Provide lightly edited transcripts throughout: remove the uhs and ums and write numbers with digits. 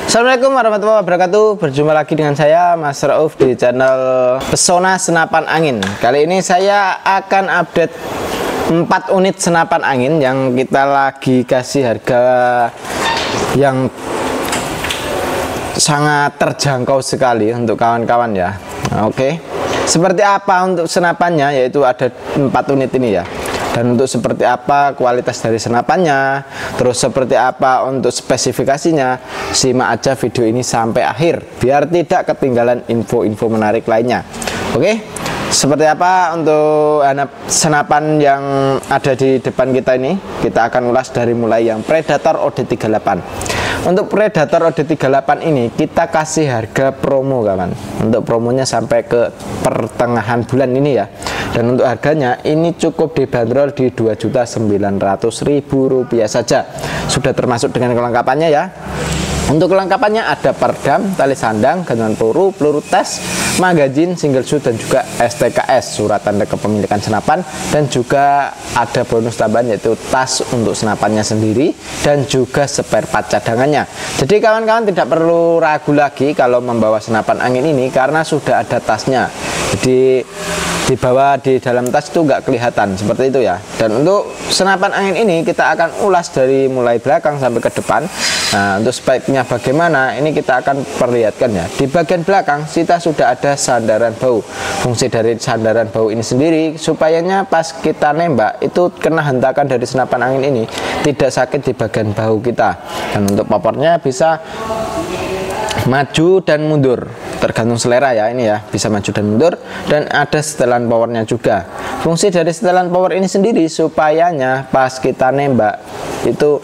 Assalamualaikum warahmatullahi wabarakatuh. Berjumpa lagi dengan saya Mas Rauf di channel Pesona Senapan Angin. Kali ini saya akan update 4 unit senapan angin yang kita lagi kasih harga yang sangat terjangkau sekali untuk kawan-kawan ya. Oke, seperti apa untuk senapannya, yaitu ada 4 unit ini ya. Dan untuk seperti apa kualitas dari senapannya, terus seperti apa untuk spesifikasinya, simak aja video ini sampai akhir biar tidak ketinggalan info-info menarik lainnya. Oke, seperti apa untuk senapan yang ada di depan kita ini, kita akan ulas dari mulai yang Predator OD38. Untuk Predator OD38 ini kita kasih harga promo kawan. Untuk promonya sampai ke pertengahan bulan ini ya. Dan untuk harganya ini cukup dibanderol di Rp2.900.000 saja. Sudah termasuk dengan kelengkapannya ya. Untuk kelengkapannya ada peredam, tali sandang, gantungan peluru, peluru tes, magazin, single shoot, dan juga STKS, surat tanda kepemilikan senapan. Dan juga ada bonus tambahan yaitu tas untuk senapannya sendiri dan juga spare part cadangannya. Jadi kawan-kawan tidak perlu ragu lagi kalau membawa senapan angin ini karena sudah ada tasnya. Jadi dibawa di dalam tas itu nggak kelihatan seperti itu ya. Dan untuk senapan angin ini kita akan ulas dari mulai belakang sampai ke depan. Nah, untuk speknya bagaimana ini kita akan perlihatkan ya. Di bagian belakang kita sudah ada sandaran bau. Fungsi dari sandaran bau ini sendiri supayanya pas kita nembak itu kena hentakan dari senapan angin ini tidak sakit di bagian bahu kita. Dan untuk popornya bisa maju dan mundur, tergantung selera ya ini ya, bisa maju dan mundur. Dan ada setelan powernya juga. Fungsi dari setelan power ini sendiri supayanya pas kita nembak itu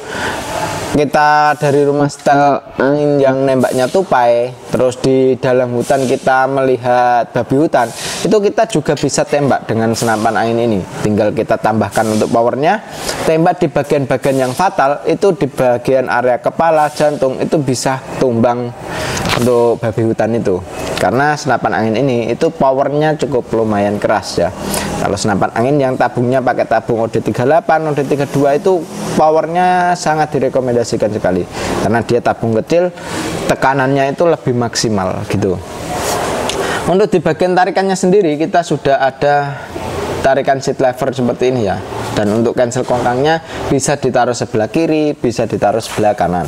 kita dari rumah setel angin yang nembaknya tupai, terus di dalam hutan kita melihat babi hutan, itu kita juga bisa tembak dengan senapan angin ini. Tinggal kita tambahkan untuk powernya, tembak di bagian-bagian yang fatal, itu di bagian area kepala, jantung, itu bisa tumbang untuk babi hutan itu. Karena senapan angin ini itu powernya cukup lumayan keras ya. Kalau senapan angin yang tabungnya pakai tabung OD38, OD32 itu powernya sangat direkomendasikan sekali karena dia tabung kecil, tekanannya itu lebih maksimal gitu. Untuk di bagian tarikannya sendiri kita sudah ada tarikan seat lever seperti ini ya. Dan untuk cancel kongkangnya bisa ditaruh sebelah kiri, bisa ditaruh sebelah kanan.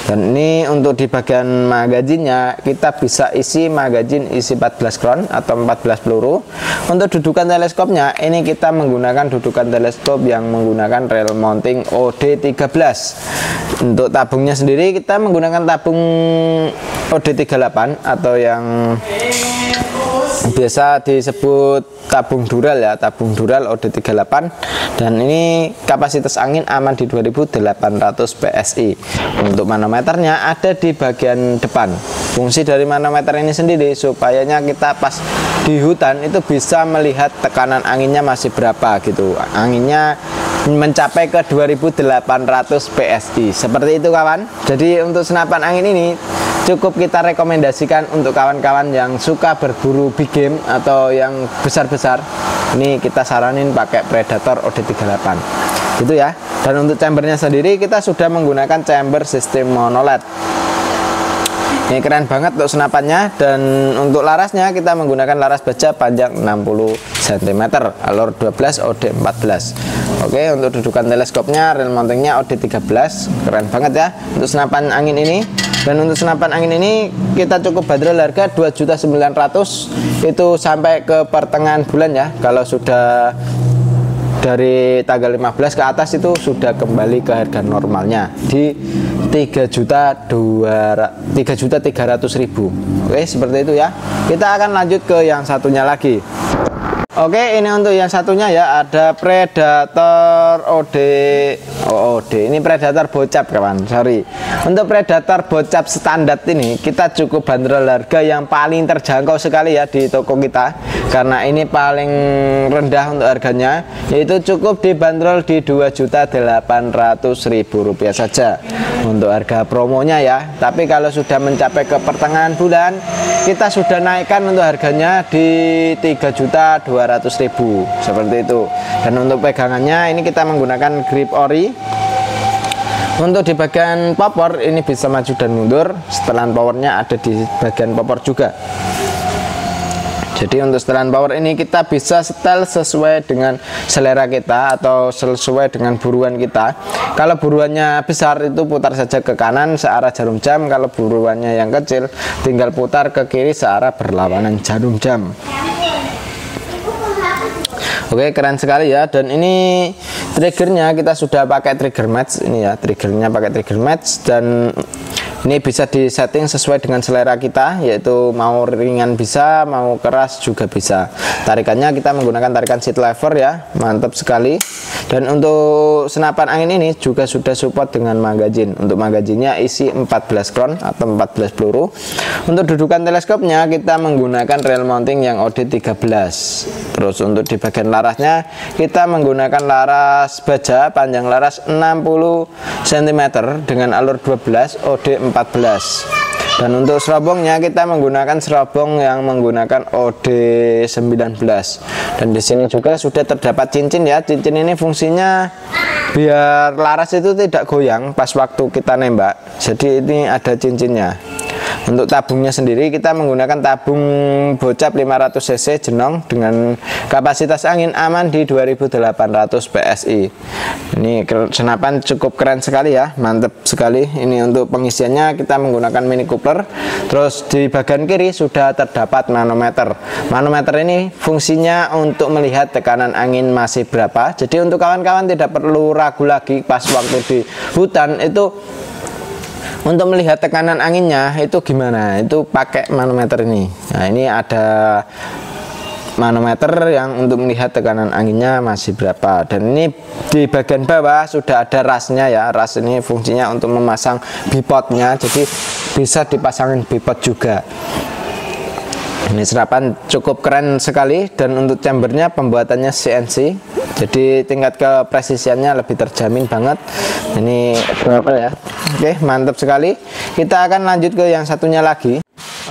Dan ini untuk di bagian magazinnya kita bisa isi magazin isi 14 crown atau 14 peluru. Untuk dudukan teleskopnya ini kita menggunakan dudukan teleskop yang menggunakan rail mounting OD13. Untuk tabungnya sendiri kita menggunakan tabung OD38 atau yang biasa disebut tabung dural ya, tabung dural OD38. Dan ini kapasitas angin aman di 2800 PSI. Untuk manometernya ada di bagian depan. Fungsi dari manometer ini sendiri supayanya kita pas di hutan itu bisa melihat tekanan anginnya masih berapa gitu. Anginnya mencapai ke 2800 PSI. Seperti itu kawan. Jadi untuk senapan angin ini cukup kita rekomendasikan untuk kawan-kawan yang suka berburu big game atau yang besar-besar. Ini kita saranin pakai Predator OD38 gitu ya. Dan untuk chambernya sendiri kita sudah menggunakan chamber sistem monoled. Ini keren banget untuk senapannya. Dan untuk larasnya kita menggunakan laras baja panjang 60 cm, alur 12 OD14. Oke, untuk dudukan teleskopnya, rail mountingnya OD13, keren banget ya untuk senapan angin ini. Dan untuk senapan angin ini kita cukup bandrol harga 2.900.000 itu sampai ke pertengahan bulan ya. Kalau sudah dari tanggal 15 ke atas itu sudah kembali ke harga normalnya di 3.300.000. Oke, seperti itu ya. Kita akan lanjut ke yang satunya lagi. Oke, ini untuk yang satunya ya, ada Predator OD. Ini Predator bocap kawan, sorry. Untuk Predator bocap standar ini kita cukup bandrol harga yang paling terjangkau sekali ya di toko kita, karena ini paling rendah untuk harganya, yaitu cukup dibanderol di Rp2.800.000 saja untuk harga promonya ya. Tapi kalau sudah mencapai ke pertengahan bulan kita sudah naikkan untuk harganya di 3.200.000 seperti itu. Dan untuk pegangannya ini kita menggunakan grip ori. Untuk di bagian popor ini bisa maju dan mundur, setelan powernya ada di bagian popor juga. Jadi untuk setelan power ini kita bisa setel sesuai dengan selera kita atau sesuai dengan buruan kita. Kalau buruannya besar itu putar saja ke kanan searah jarum jam, kalau buruannya yang kecil tinggal putar ke kiri searah berlawanan jarum jam. Oke, keren sekali ya. Dan ini triggernya kita sudah pakai trigger match ini ya, triggernya pakai trigger match, dan ini bisa disetting sesuai dengan selera kita, yaitu mau ringan bisa, mau keras juga bisa. Tarikannya kita menggunakan tarikan seat lever ya, mantap sekali. Dan untuk senapan angin ini juga sudah support dengan magazine. Untuk magazinnya isi 14 crown atau 14 peluru. Untuk dudukan teleskopnya kita menggunakan rail mounting yang OD13. Terus untuk di bagian larasnya kita menggunakan laras baja panjang laras 60 cm dengan alur 12 OD14. Dan untuk serobongnya kita menggunakan serobong yang menggunakan OD19. Dan di sini juga sudah terdapat cincin ya. Cincin ini fungsinya biar laras itu tidak goyang pas waktu kita nembak. Jadi ini ada cincinnya. Untuk tabungnya sendiri kita menggunakan tabung bocap 500 cc jenong dengan kapasitas angin aman di 2800 PSI. Ini senapan cukup keren sekali ya, mantap sekali. Ini untuk pengisiannya kita menggunakan mini coupler. Terus di bagian kiri sudah terdapat manometer. Manometer ini fungsinya untuk melihat tekanan angin masih berapa. Jadi untuk kawan-kawan tidak perlu ragu lagi pas waktu di hutan itu untuk melihat tekanan anginnya itu gimana, itu pakai manometer ini. Nah, ini ada manometer yang untuk melihat tekanan anginnya masih berapa. Dan ini di bagian bawah sudah ada rasnya ya. Ras ini fungsinya untuk memasang bipodnya, jadi bisa dipasangin bipod juga. Ini senapan cukup keren sekali. Dan untuk chambernya pembuatannya CNC, jadi tingkat kepresisiannya lebih terjamin banget. Ini berapa ya? Oke, mantap sekali. Kita akan lanjut ke yang satunya lagi.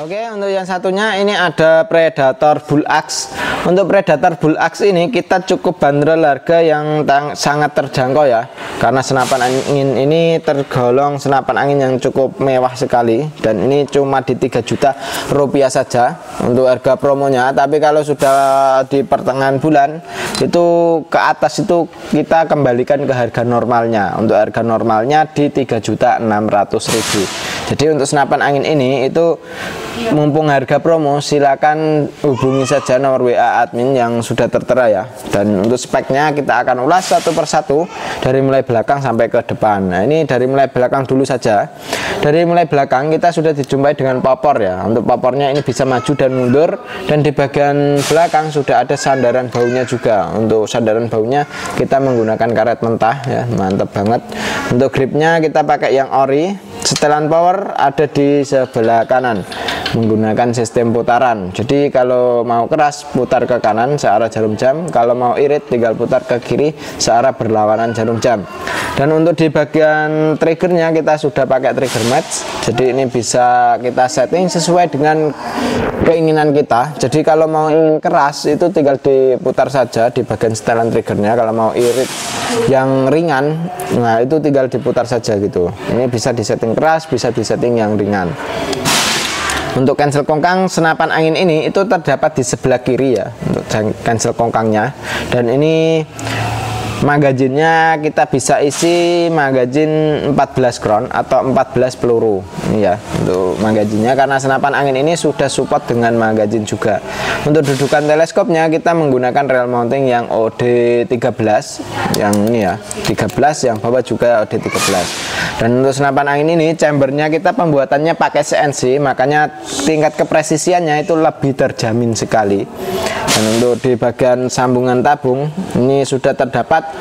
Oke, untuk yang satunya ini ada Predator Bull Axe. Untuk Predator Bull Axe ini kita cukup bandrol harga yang sangat terjangkau ya, karena senapan angin ini tergolong senapan angin yang cukup mewah sekali. Dan ini cuma di 3 juta rupiah saja untuk harga promonya. Tapi kalau sudah di pertengahan bulan itu ke atas itu kita kembalikan ke harga normalnya. Untuk harga normalnya di 3.600.000. Jadi untuk senapan angin ini itu mumpung harga promo, silakan hubungi saja nomor WA admin yang sudah tertera ya. Dan untuk speknya kita akan ulas satu persatu dari mulai belakang sampai ke depan. Nah, ini dari mulai belakang dulu saja. Dari mulai belakang kita sudah dijumpai dengan popor ya. Untuk popornya ini bisa maju dan mundur, dan di bagian belakang sudah ada sandaran baunya juga. Untuk sandaran baunya kita menggunakan karet mentah ya, mantap banget. Untuk gripnya kita pakai yang ori. Setelan power ada di sebelah kanan menggunakan sistem putaran. Jadi kalau mau keras putar ke kanan searah jarum jam, kalau mau irit tinggal putar ke kiri searah berlawanan jarum jam. Dan untuk di bagian triggernya kita sudah pakai trigger match. Jadi ini bisa kita setting sesuai dengan keinginan kita. Jadi kalau mau ingin keras itu tinggal diputar saja di bagian setelan triggernya. Kalau mau irit yang ringan, nah itu tinggal diputar saja gitu. Ini bisa disetting keras, bisa disetting yang ringan. Untuk cancel kongkang senapan angin ini itu terdapat di sebelah kiri ya, untuk cancel kongkangnya. Dan ini magazinnya kita bisa isi magazin 14 crown atau 14 peluru ini ya untuk magazinnya, karena senapan angin ini sudah support dengan magazin juga. Untuk dudukan teleskopnya kita menggunakan rail mounting yang OD13 yang ini ya, 13, yang bawah juga OD13. Dan untuk senapan angin ini chambernya kita pembuatannya pakai CNC, makanya tingkat kepresisiannya itu lebih terjamin sekali. Dan untuk di bagian sambungan tabung ini sudah terdapat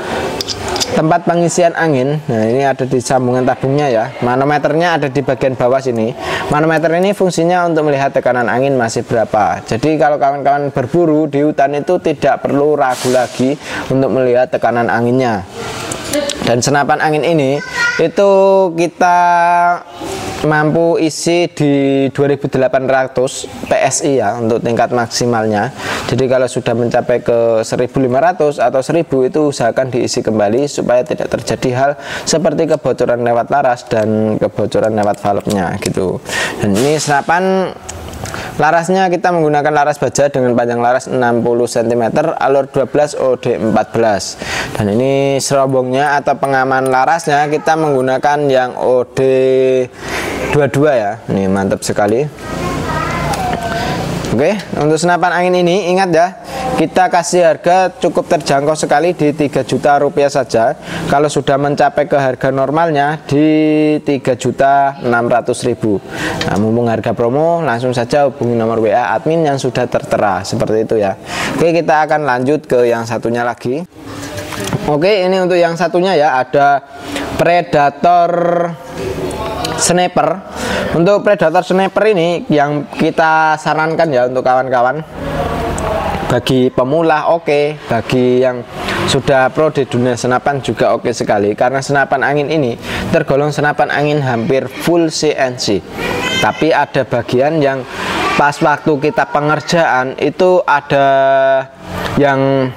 tempat pengisian angin. Nah, ini ada di sambungan tabungnya ya. Manometernya ada di bagian bawah sini. Manometer ini fungsinya untuk melihat tekanan angin masih berapa. Jadi kalau kawan-kawan berburu di hutan itu tidak perlu ragu lagi untuk melihat tekanan anginnya. Dan senapan angin ini itu kita mampu isi di 2800 PSI ya untuk tingkat maksimalnya. Jadi kalau sudah mencapai ke 1500 atau 1000 itu usahakan diisi kembali supaya tidak terjadi hal seperti kebocoran lewat laras dan kebocoran lewat valve-nya gitu. Dan ini senapan larasnya kita menggunakan laras baja dengan panjang laras 60 cm, alur 12 OD 14. Dan ini serobongnya atau pengaman larasnya kita menggunakan yang OD 22 ya. Ini mantap sekali. Oke, untuk senapan angin ini ingat ya, kita kasih harga cukup terjangkau sekali di 3 juta rupiah saja. Kalau sudah mencapai ke harga normalnya di 3.600.000. Nah, mumpung harga promo, langsung saja hubungi nomor WA admin yang sudah tertera seperti itu ya. Oke, kita akan lanjut ke yang satunya lagi. Oke, ini untuk yang satunya ya, ada Predator Sniper. Untuk Predator Sniper ini yang kita sarankan ya untuk kawan-kawan, bagi pemula oke, bagi yang sudah pro di dunia senapan juga oke sekali, karena senapan angin ini tergolong senapan angin hampir full CNC. Tapi ada bagian yang pas waktu kita pengerjaan itu ada yang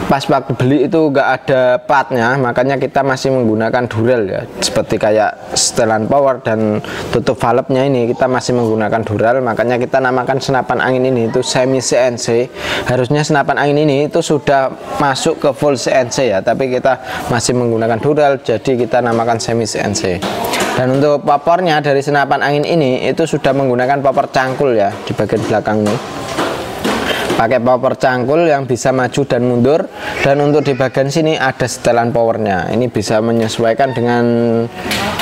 pas waktu beli itu enggak ada platnya, makanya kita masih menggunakan dural ya, seperti kayak setelan power dan tutup valve-nya ini kita masih menggunakan dural. Makanya kita namakan senapan angin ini itu semi CNC. Harusnya senapan angin ini itu sudah masuk ke full CNC ya, tapi kita masih menggunakan dural, jadi kita namakan semi CNC. Dan untuk popornya dari senapan angin ini itu sudah menggunakan popor cangkul ya di bagian belakang ini, pakai popor cangkul yang bisa maju dan mundur. Dan untuk di bagian sini ada setelan powernya, ini bisa menyesuaikan dengan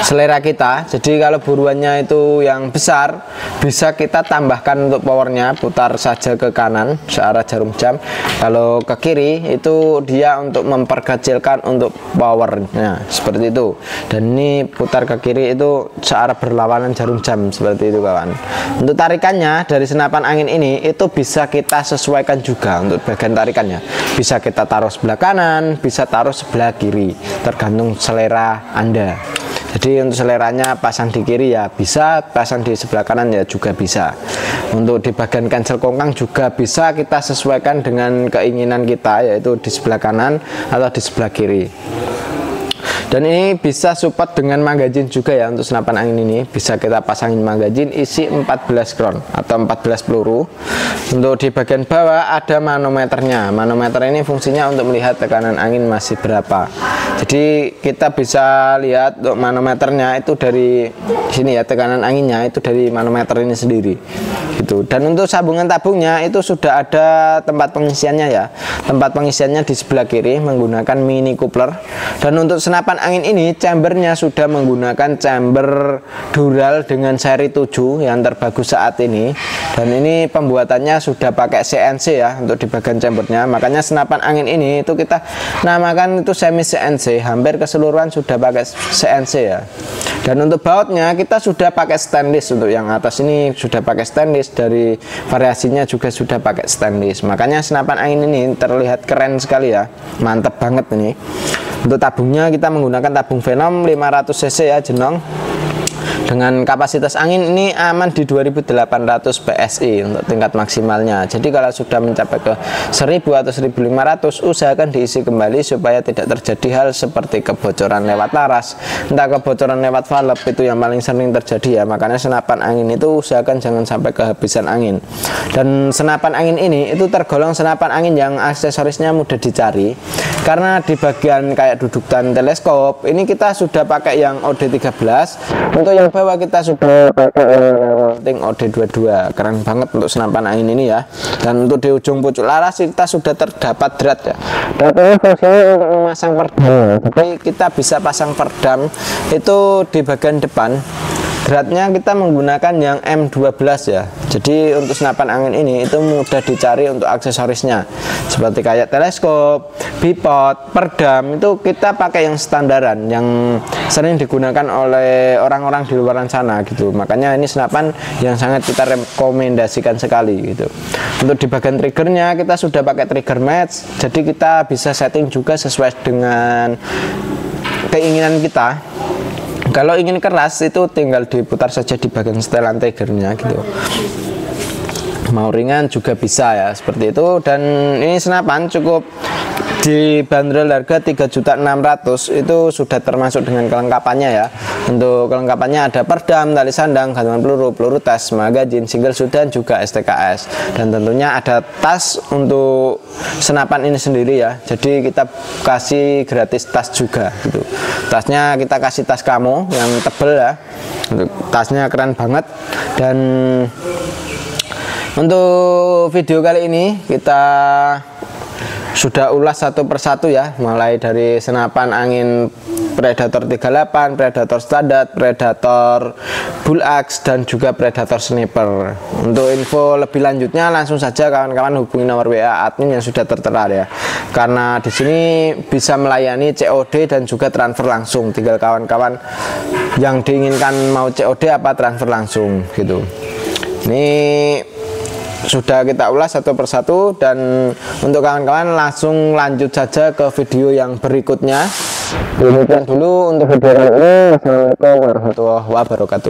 selera kita. Jadi kalau buruannya itu yang besar, bisa kita tambahkan untuk powernya, putar saja ke kanan searah jarum jam. Kalau ke kiri itu dia untuk memperkecilkan untuk powernya seperti itu. Dan ini putar ke kiri itu searah berlawanan jarum jam seperti itu kawan. Untuk tarikannya dari senapan angin ini itu bisa kita sesuaikan juga untuk bagian tarikannya. Bisa kita taruh sebelah kanan, bisa taruh sebelah kiri, tergantung selera Anda. Jadi untuk seleranya pasang di kiri ya bisa, pasang di sebelah kanan ya juga bisa. Untuk di bagian cancel kongkang juga bisa kita sesuaikan dengan keinginan kita, yaitu di sebelah kanan atau di sebelah kiri. Dan ini bisa support dengan magazine juga ya. Untuk senapan angin ini bisa kita pasangin magazine isi 14 round atau 14 peluru. Untuk di bagian bawah ada manometernya. Manometer ini fungsinya untuk melihat tekanan angin masih berapa. Jadi kita bisa lihat untuk manometernya itu dari sini ya, tekanan anginnya itu dari manometer ini sendiri gitu. Dan untuk sambungan tabungnya itu sudah ada tempat pengisiannya ya. Tempat pengisiannya di sebelah kiri menggunakan mini coupler. Dan untuk senapan angin ini chambernya sudah menggunakan chamber dural dengan seri 7 yang terbagus saat ini. Dan ini pembuatannya sudah pakai CNC ya untuk di bagian chambernya. Makanya senapan angin ini itu kita namakan itu semi CNC, hampir keseluruhan sudah pakai CNC ya. Dan untuk bautnya kita sudah pakai stainless. Untuk yang atas ini sudah pakai stainless, dari variasinya juga sudah pakai stainless. Makanya senapan angin ini terlihat keren sekali ya, mantap banget ini. Untuk tabungnya kita menggunakan tabung Venom 500 cc ya, jenong. Dengan kapasitas angin ini aman di 2800 PSI untuk tingkat maksimalnya. Jadi kalau sudah mencapai ke 1000 atau 1500 usahakan diisi kembali supaya tidak terjadi hal seperti kebocoran lewat laras, entah kebocoran lewat valve, itu yang paling sering terjadi ya. Makanya senapan angin itu usahakan jangan sampai kehabisan angin. Dan senapan angin ini itu tergolong senapan angin yang aksesorisnya mudah dicari, karena di bagian kayak dudukan teleskop ini kita sudah pakai yang OD13. Untuk yang bawah kita sudah pakai OD22, keren banget untuk senapan angin ini ya. Dan untuk di ujung pucuk laras kita sudah terdapat drat ya. Drat ini fungsinya untuk memasang perdam, tapi kita bisa pasang perdam itu di bagian depan. Dratnya kita menggunakan yang M12 ya. Jadi untuk senapan angin ini itu mudah dicari untuk aksesorisnya, seperti kayak teleskop, bipod, perdam, itu kita pakai yang standaran yang sering digunakan oleh orang-orang di luar sana gitu. Makanya ini senapan yang sangat kita rekomendasikan sekali gitu. Untuk di bagian triggernya kita sudah pakai trigger match, jadi kita bisa setting juga sesuai dengan keinginan kita. Kalau ingin keras itu tinggal diputar saja di bagian setelan tigernya gitu. Mau ringan juga bisa ya, seperti itu. Dan ini senapan cukup dibanderol harga 3.600.000, itu sudah termasuk dengan kelengkapannya ya. Untuk kelengkapannya ada perdam, tali sandang, gantungan peluru, peluru tes, magazin, single shoot, dan juga STKS. Dan tentunya ada tas untuk senapan ini sendiri ya. Jadi kita kasih gratis tas juga gitu. Tasnya kita kasih tas camo yang tebel ya. Tasnya keren banget. Dan untuk video kali ini kita sudah ulas satu persatu ya, mulai dari senapan angin Predator 38, Predator standar, Predator bullaks, dan juga Predator sniper. Untuk info lebih lanjutnya langsung saja kawan-kawan hubungi nomor WA admin yang sudah tertera ya. Karena di sini bisa melayani COD dan juga transfer langsung. Tinggal kawan-kawan yang diinginkan mau COD apa transfer langsung gitu. Ini sudah kita ulas satu persatu, dan untuk kawan-kawan langsung lanjut saja ke video yang berikutnya. Demikian dulu untuk video kali ini. Wassalamualaikum warahmatullahi wabarakatuh.